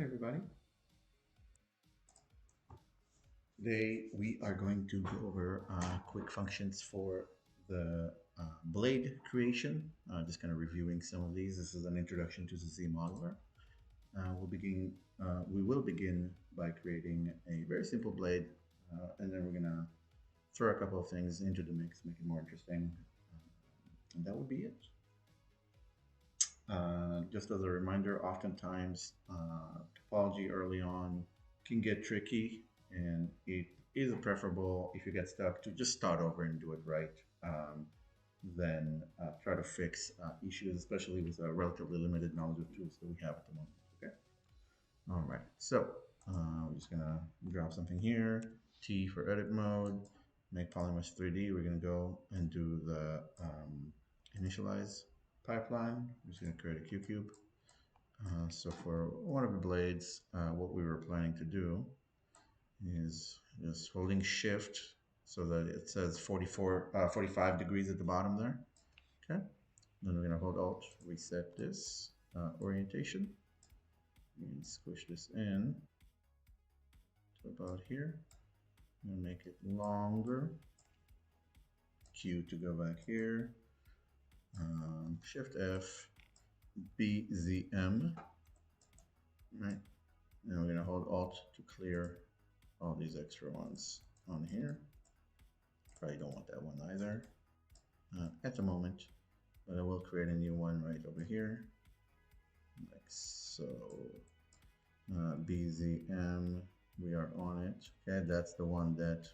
everybody. Today we are going to go over quick functions for the blade creation. Just kind of reviewing some of these. This is an introduction to the ZModeller. We will begin by creating a very simple blade, and then we're gonna throw a couple of things into the mix, make it more interesting, and that would be it. Just as a reminder, oftentimes topology early on can get tricky, and it is preferable if you get stuck to just start over and do it right, than try to fix issues, especially with a relatively limited knowledge of tools that we have at the moment. Okay. All right. So we're just gonna drop something here. T for edit mode. Make polymesh 3D. We're gonna go and do the initialize pipeline. I'm just going to create a Q-cube. So for one of the blades, what we were planning to do is just holding shift so that it says 45 degrees at the bottom there. Okay. Then we're going to hold alt, reset this orientation, and squish this in to about here. And make it longer. Q to go back here. Shift F, BZM, right? And we're gonna hold Alt to clear all these extra ones on here. Probably don't want that one either at the moment, but I will create a new one right over here, like so. BZM, we are on it. Okay, that's the one that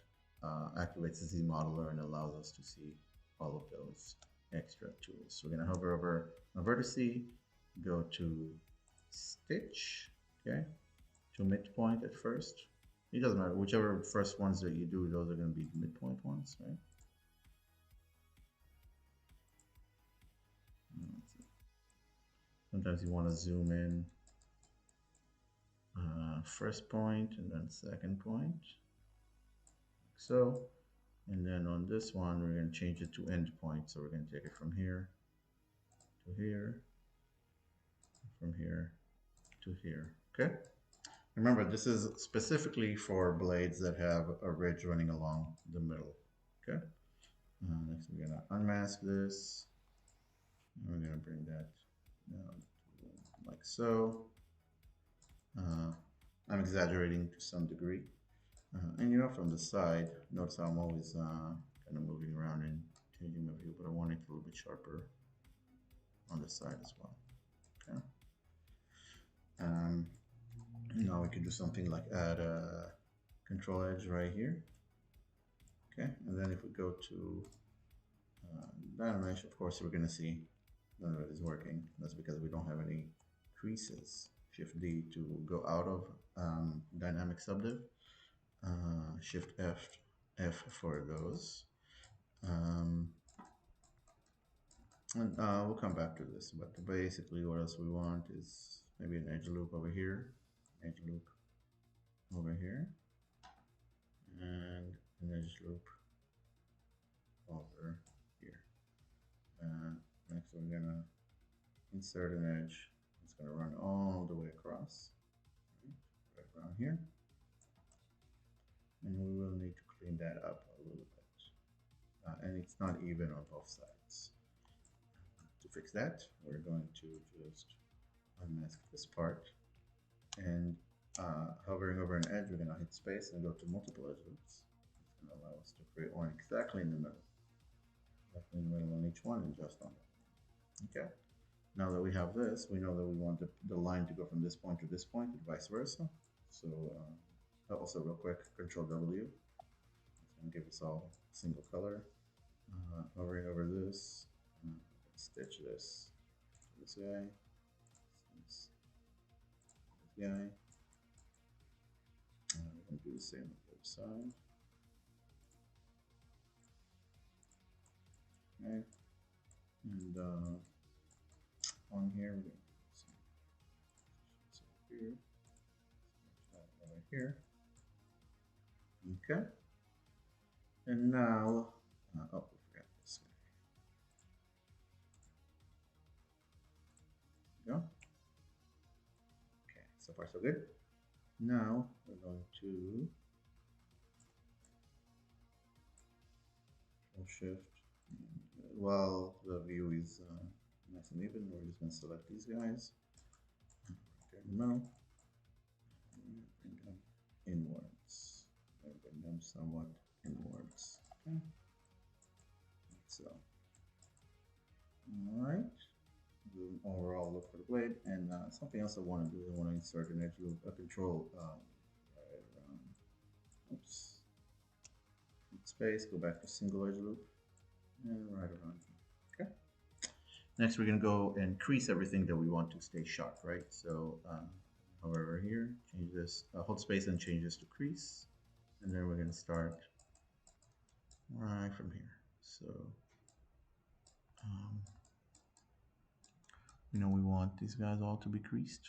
activates the ZModeller and allows us to see all of those extra tools. So we're going to hover over a vertice, go to stitch, okay, to midpoint at first. It doesn't matter, whichever first ones that you do, those are going to be the midpoint ones, right? Sometimes you want to zoom in first point and then second point, like so. And then on this one, we're going to change it to end point. So we're going to take it from here to here, from here to here. Okay. Remember, this is specifically for blades that have a ridge running along the middle. Okay. Next, we're going to unmask this. And we're going to bring that down like so. I'm exaggerating to some degree. And you know, from the side, notice how I'm always kind of moving around and changing my view, but I want it a little bit sharper on the side as well. Okay. Now we can do something like add a control edge right here. Okay, and then if we go to Dynamesh, of course, we're going to see none of it is working. That's because we don't have any creases. Shift D to go out of dynamic subdiv. Shift F for those. And we'll come back to this, but basically what else we want is maybe an edge loop over here, edge loop over here, and an edge loop over here. Next we're gonna insert an edge. It's gonna run all the way across, right around here. And we will need to clean that up a little bit. And it's not even on both sides. To fix that, we're going to just unmask this part. And hovering over an edge, we're going to hit space and go to multiple edge loops. It's going to allow us to create one exactly in the middle. Exactly in the middle on each one and just on it. Okay. Now that we have this, we know that we want the line to go from this point to this point and vice versa. So also real quick, Control W. It's going to give us all a single color. Hovering over this, stitch this to this guy, this guy. We're going to do the same on the other side. Okay, and on here we're going to do some here, over here. Okay, and now, oh, we forgot this guy. There we go. Okay, So far, so good. Now we're going to Shift. While the view is nice and even, we're just going to select these guys, turn them out, and bring them inwards. And bring them somewhat inwards. Okay. So, all right. Do an overall look for the blade, and something else I want to do is I want to insert an edge loop, a control right around. Oops. Space. Go back to single edge loop, and right around here. Okay. Next, we're going to go and crease everything that we want to stay sharp, right? So, hover here, change this, hold space and change this to crease, and then we're going to start right from here. So, we want these guys all to be creased.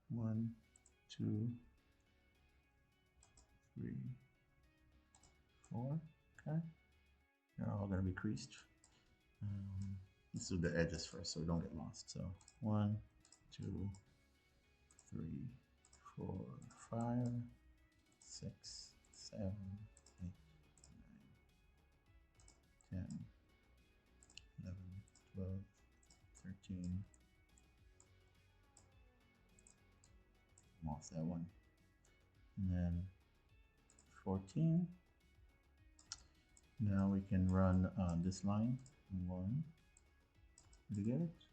1, 2, 3, 4. Okay, they're all going to be creased. Let's do the edges first so we don't get lost. So 1, 2, 3, 4, 5, 6, 7, 8, 9, 10, 11, 12, 13. Lost that one. And then 14. Now we can run this line. 1. Did you get it?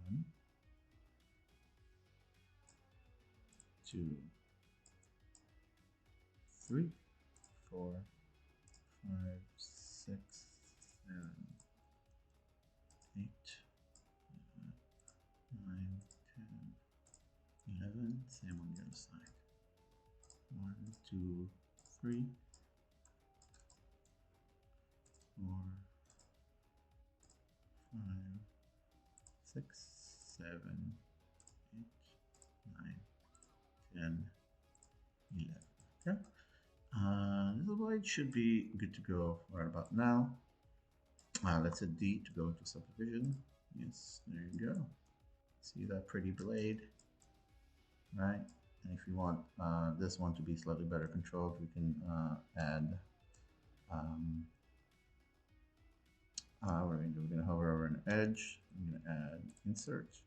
1, 2, 3, 4, 5, 6, 7, 8, 9, 10, 11. Same on the other side. 1, 2, 3, 4, 5, 6, 7, 8, 9, 10, 11. Okay. This blade should be good to go right about now. Let's hit D to go into subdivision. Yes, there you go. See that pretty blade, right? And if you want this one to be slightly better controlled, we can add. What are we going to do? We're going to hover over an edge. I'm going to add insert.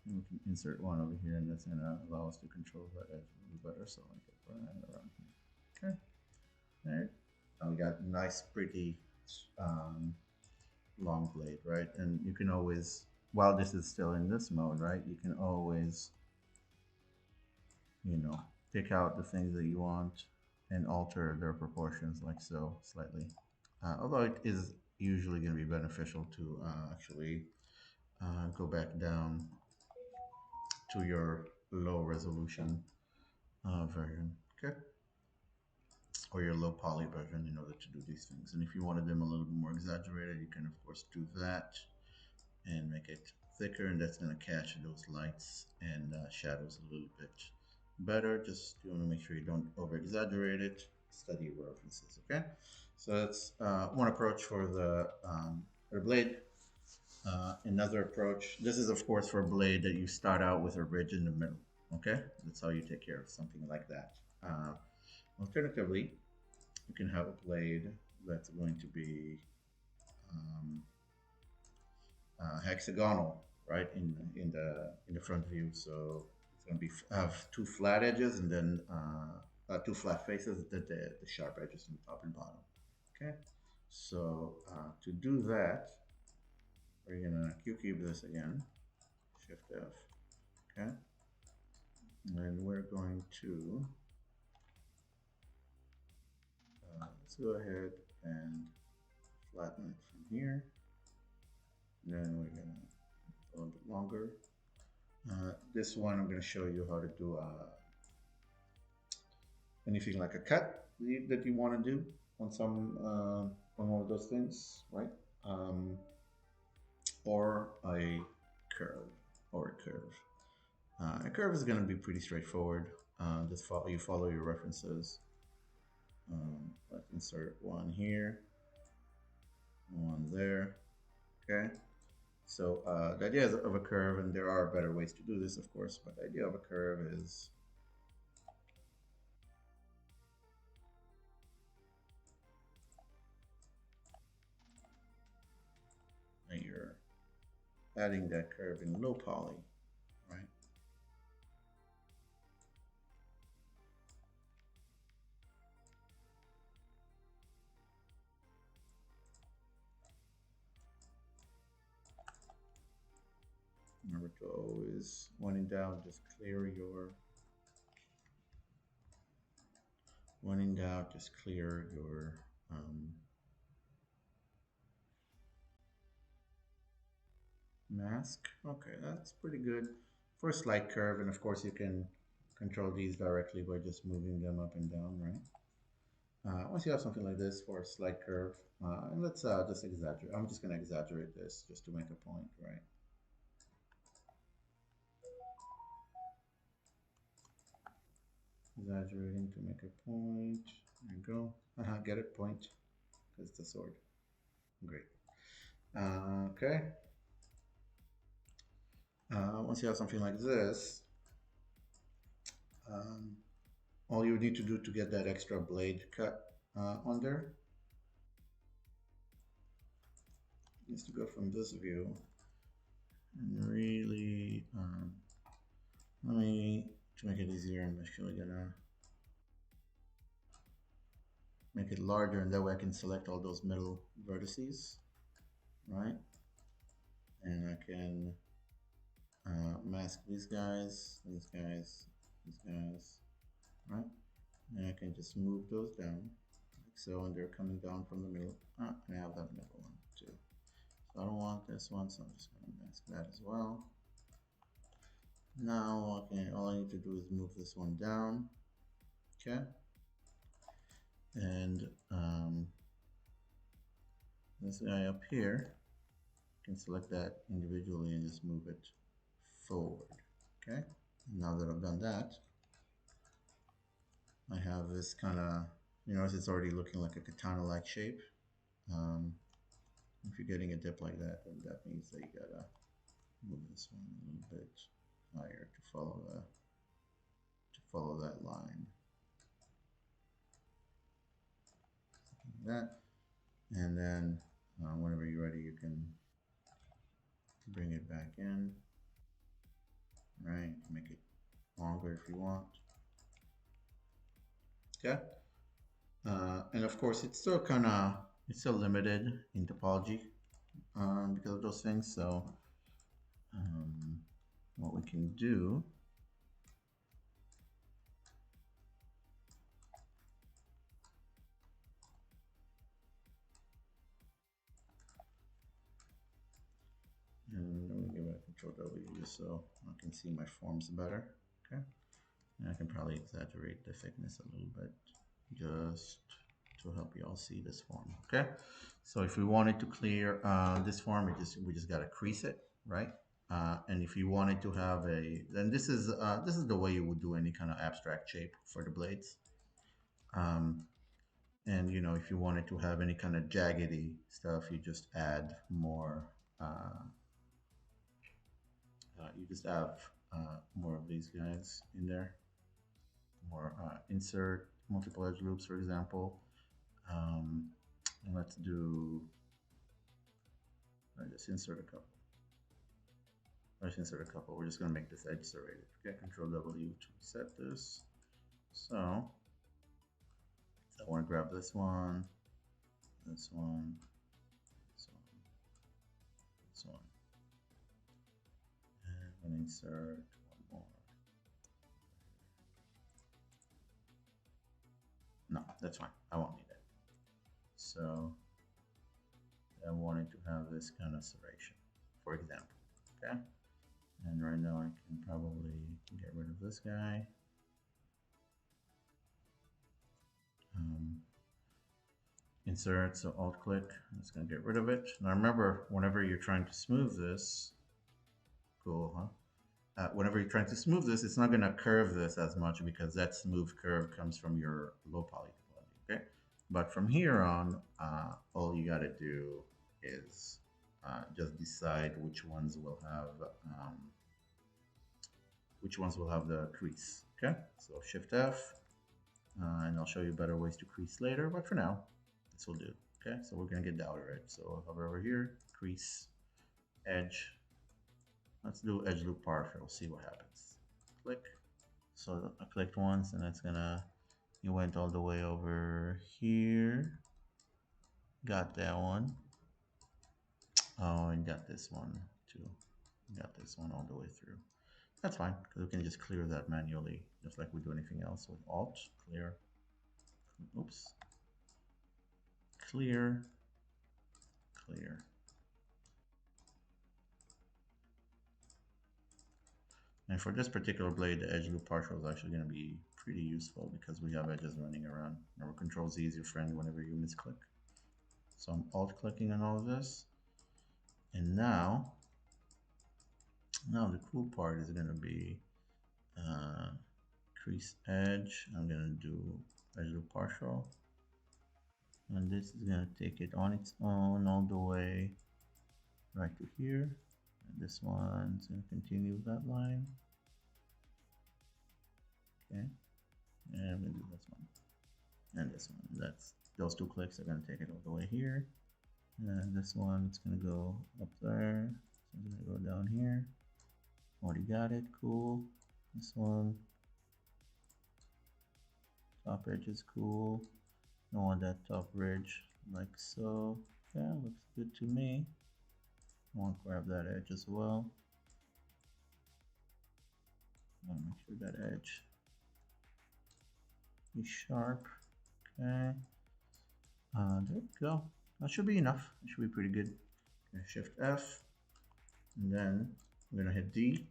And we can insert one over here, and that's going to allow us to control that edge a little better. So I get right around here. Okay. There. Now we got nice, pretty long blade, right? And you can always, while this is still in this mode, right? You can always, pick out the things that you want and alter their proportions like so slightly. Although it is usually going to be beneficial to actually go back down to your low resolution version, okay? Or your low poly version in order to do these things. And if you wanted them a little bit more exaggerated, you can of course do that and make it thicker, and that's going to catch those lights and shadows a little bit better. Just you want to make sure you don't over exaggerate it. Study your references, okay? So that's one approach for the blade. Another approach, this is of course for a blade that you start out with a ridge in the middle, okay? That's how you take care of something like that. Alternatively, you can have a blade that's going to be hexagonal, right, in the front view. So it's going to be have two flat edges and then two flat faces, the sharp edges on the top and bottom. Okay, so to do that, we're gonna Q-cube this again, Shift F. Okay, and we're going to let's go ahead and flatten it from here. And then we're gonna a little bit longer. This one I'm going to show you how to do anything like a cut that you want to do on some on one of those things, right? Or a curve, a curve is going to be pretty straightforward. Just follow your references. Let's insert one here, one there. Okay. So the idea of a curve, and there are better ways to do this, of course, but the idea of a curve is that you're adding that curve in low poly, right? Remember to always, when in doubt, just clear your, when in doubt, just clear your mask. Okay, that's pretty good for a slight curve, and of course you can control these directly by just moving them up and down, right? Once you have something like this for a slight curve, and let's just exaggerate. I'm just going to exaggerate this just to make a point, right? Exaggerating to make a point. There you go. Get it? Point. Because it's a sword. Great. Okay. Once you have something like this, um, all you need to do to get that extra blade cut on there is to go from this view and really, let me, to make it easier, I'm actually gonna make it larger, and that way I can select all those middle vertices, right? And I can mask these guys, these guys, these guys, right? And I can just move those down, like so, and they're coming down from the middle. And I have that middle one too. So I don't want this one, so I'm just going to mask that as well. Now, okay, all I need to do is move this one down, okay? And this guy up here, I can select that individually and just move it forward, okay? Now that I've done that, I have this kind of, you notice it's already looking like a katana-like shape. If you're getting a dip like that, then that means that you gotta move this one a little bit higher to follow that line. Like that, and then whenever you're ready, you can bring it back in. Right, make it longer if you want. Okay, and of course it's still limited in topology because of those things. So what we can do and let me give it a Control W just so I can see my forms better. Okay, and I can probably exaggerate the thickness a little bit just to help you all see this form. Okay, so if we wanted to clear this form, we just gotta crease it, right? And if you wanted to have then this is the way you would do any kind of abstract shape for the blades. And you know, if you wanted to have any kind of jaggedy stuff, you just add more. You just have more of these guys in there. More insert multiple edge loops, for example. And let's do. Just insert a couple. Let's insert a couple. We're just going to make this edge serrated. Okay, Control W to set this. So I want to grab this one, this one, this one, this one, and I'm going to insert one more. No, that's fine. I won't need it. So I wanted to have this kind of serration, for example. Okay. And right now I can probably get rid of this guy. Insert, so alt click, I'm just gonna get rid of it. Now remember, whenever you're trying to smooth this, cool, huh? Whenever you're trying to smooth this, it's not gonna curve this as much because that smooth curve comes from your low poly topology, okay? But from here on, all you gotta do is just decide which ones will have the crease. Okay, so Shift F, and I'll show you better ways to crease later. But for now, this will do. Okay, so we're gonna get the outer edge. So I'll hover over here, crease, edge. Let's do edge loop partial. See what happens. Click. So I clicked once, and that's gonna. You went all the way over here. Got that one. Oh, and got this one too. Got this one all the way through. That's fine, because we can just clear that manually, just like we do anything else with Alt, clear, oops, clear, clear. And for this particular blade, the edge loop partial is actually going to be pretty useful because we have edges running around. Remember, Control Z is your friend whenever you misclick. So I'm Alt clicking on all of this. And now the cool part is going to be crease edge. I'm going to do edge loop partial. And this is going to take it on its own all the way right to here. And this one's going to continue that line. Okay. And I'm going to do this one. And this one. Those two clicks are going to take it all the way here. And this one, it's going to go up there. So I'm going to go down here. Already got it. Cool. This one. Top edge is cool. Don't want that top ridge like so. Yeah, looks good to me. I want to grab that edge as well. I want to make sure that edge is sharp. Okay. There we go. That should be enough. It should be pretty good. Okay, Shift F. And then I'm going to hit D.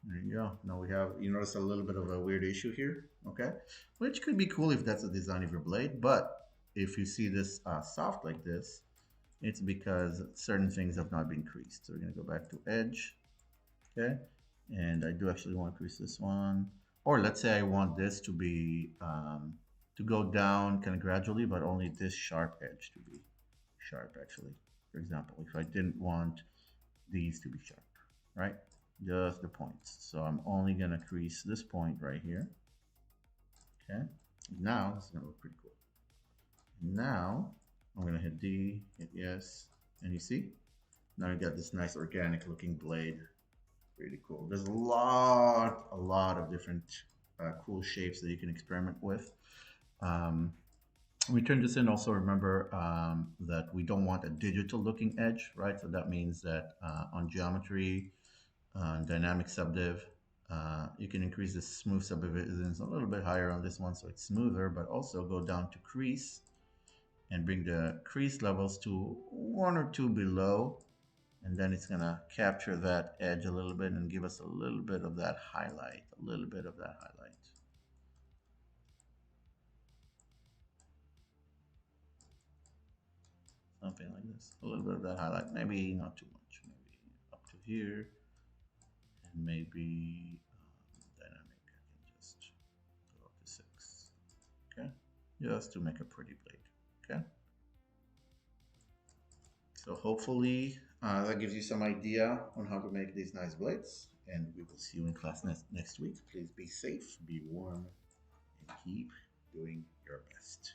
There you go. Now we have, you notice a little bit of a weird issue here. Okay. Which could be cool if that's the design of your blade. But if you see this soft like this, it's because certain things have not been creased. So we're going to go back to edge. Okay. And I do actually want to crease this one. Or let's say I want this to be, to go down kind of gradually, but only this sharp edge to be sharp actually. For example, if I didn't want these to be sharp, right? Just the points. So I'm only going to crease this point right here. Okay. Now this is going to look pretty cool. Now I'm going to hit D, hit yes, and you see, now you got this nice organic looking blade. Really cool. There's a lot of different cool shapes that you can experiment with. We turn this in. Also remember that we don't want a digital looking edge, right? So that means that on geometry, dynamic subdiv, you can increase the smooth subdivisions a little bit higher on this one so it's smoother, but also go down to crease and bring the crease levels to 1 or 2 below. And then it's going to capture that edge a little bit and give us a little bit of that highlight, Something like this, a little bit of that highlight, maybe not too much, maybe up to here, and maybe dynamic, I can just go up to 6, okay, just to make a pretty blade, okay. So hopefully that gives you some idea on how to make these nice blades, and we will see you in class next week. Please be safe, be warm, and keep doing your best.